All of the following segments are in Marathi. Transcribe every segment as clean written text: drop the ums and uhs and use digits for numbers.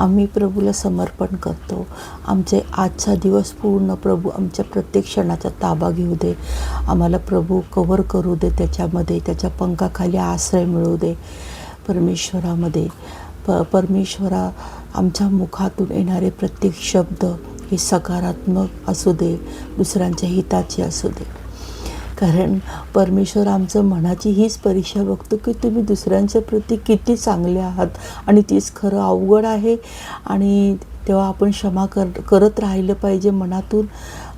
आम्ही प्रभूला समर्पण करतो. आमचे आजचा दिवस पूर्ण प्रभू आमच्या प्रत्येक क्षणाचा ताबा घेऊ दे. आम्हाला प्रभू कव्हर करू दे, त्याच्यामध्ये त्याच्या पंखाखाली आश्रय मिळू दे. परमेश्वरामध्ये परमेश्वरा, आमच्या मुखातून येणारे प्रत्येक शब्द हे सकारात्मक असू दे, दुसऱ्यांच्या हिताचे असू दे. कारण परमेश्वर आमचं मनाची हीच परीक्षा बघतो की तुम्ही दुसऱ्यांच्या प्रती किती चांगले आहात. आणि तीच खरं अवघड आहे. आणि तेव्हा आपण क्षमा करत राहिलं पाहिजे मनातून.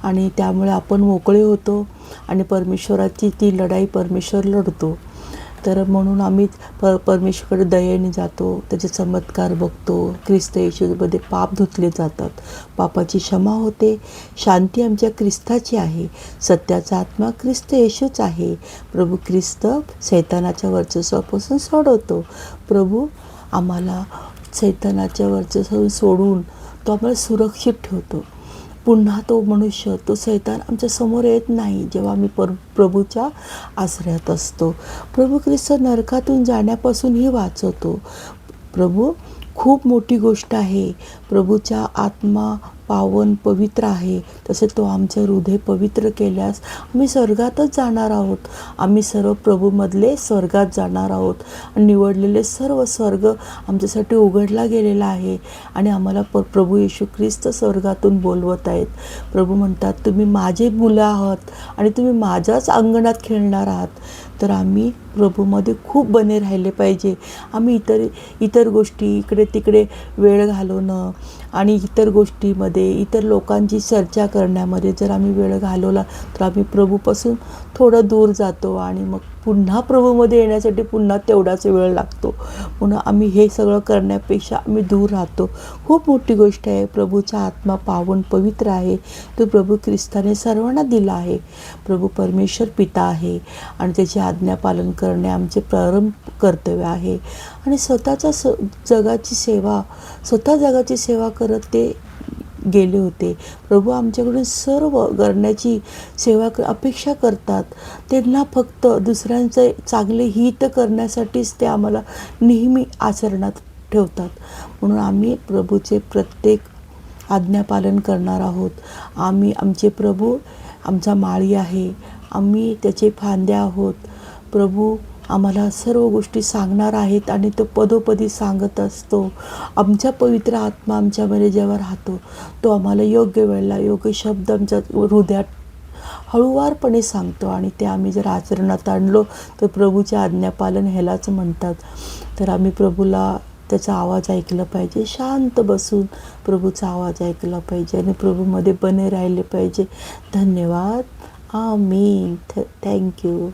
आणि त्यामुळे आपण मोकळे होतो आणि परमेश्वराची ती लढाई परमेश्वर लढतो. तर म्हणून आम्ही परमेश्वराकडे दयेने जातो, त्याचे चमत्कार बघतो. ख्रिस्त येशूमध्ये पाप धुतले जातात, पापाची क्षमा होते. शांती आमच्या ख्रिस्ताची आहे. सत्याचा आत्मा ख्रिस्त येशूच आहे. प्रभू ख्रिस्त सैतानाच्या वर्चस्वापासून सोडवतो. प्रभू आम्हाला सैतानाच्या वर्चस्वापासून सोडून तो आम्हाला सुरक्षित ठेवतो. पुन्हा तो मनुष्य, तो सैतान आमच्या समोर येत नाही जेव्हा आम्ही प्रभूच्या आश्रयात असतो. प्रभू ख्रिस्त नरकातून जाण्यापासूनही वाचवतो. प्रभू खूप मोठी गोष्ट आहे. प्रभूचा आत्मा पावन पवित्र आहे. तसे तो आमचे हृदय पवित्र केल्यास आम्ही स्वर्गातच जाणार आहोत. आम्ही सर्व प्रभूमधले स्वर्गात जाणार आहोत. निवडलेले सर्व स्वर्ग आमच्यासाठी उघडला गेलेला आहे. आणि आम्हाला प्रभू येशू ख्रिस्त स्वर्गातून बोलवत आहेत. प्रभू म्हणतात, तुम्ही माझे मुलं आहात आणि तुम्ही माझ्याच अंगणात खेळणार आहात. तर आम्ही प्रभूमध्ये खूप बने राहिले पाहिजे. आम्ही इतर गोष्टी इकडे तिकडे वेळ घालवणं आणि इतर गोष्टीमध्ये इतर लोकांची चर्चा करण्यामध्ये जर आम्ही वेळ घालवला तर आम्ही प्रभूपासून थोडं दूर जातो. आणि मग पुन्हा प्रभूमध्ये येण्यासाठी पुन्हा तेवढाच वेळ लागतो. म्हणून आम्ही हे सगळं करण्यापेक्षा आम्ही दूर राहतो. खूप मोठी गोष्ट आहे. प्रभूचा आत्मा पावन पवित्र आहे. तो प्रभू ख्रिस्ताने सर्वांना दिला आहे. प्रभू परमेश्वर पिता आहे आणि त्याची आज्ञा पालन करणे आमचे परम कर्तव्य आहे. आणि स्वतः जगाची सेवा करत ते गेले होते. प्रभू आमच्याकडून सर्व करण्याची सेवा अपेक्षा करतात. त्यांना फक्त दुसऱ्यांचे चांगले हित करण्यासाठीच ते आम्हाला नेहमी आचरणात ठेवतात. म्हणून आम्ही प्रभूचे प्रत्येक आज्ञापालन करणार आहोत. आमचे प्रभू आमचा माळी आहे. आम्ही त्याचे फांद्या आहोत. प्रभू आम्हाला सर्व गोष्टी सांगणार आहेत आणि तो पदोपदी सांगत असतो. आमचा पवित्र आत्मा आमच्यामध्ये जेव्हा राहतो तो आम्हाला योग्य वेळेला योग्य शब्द आमच्या हृदयात हळूवारपणे सांगतो. आणि ते आम्ही जर आचरणात आणलो तर प्रभूचे आज्ञापालन ह्यालाच म्हणतात. तर आम्ही प्रभूला त्याचा आवाज ऐकला पाहिजे. शांत बसून प्रभूचा आवाज ऐकला पाहिजे आणि प्रभूमध्ये बने राहिले पाहिजे. धन्यवाद. आमीन. थँक्यू.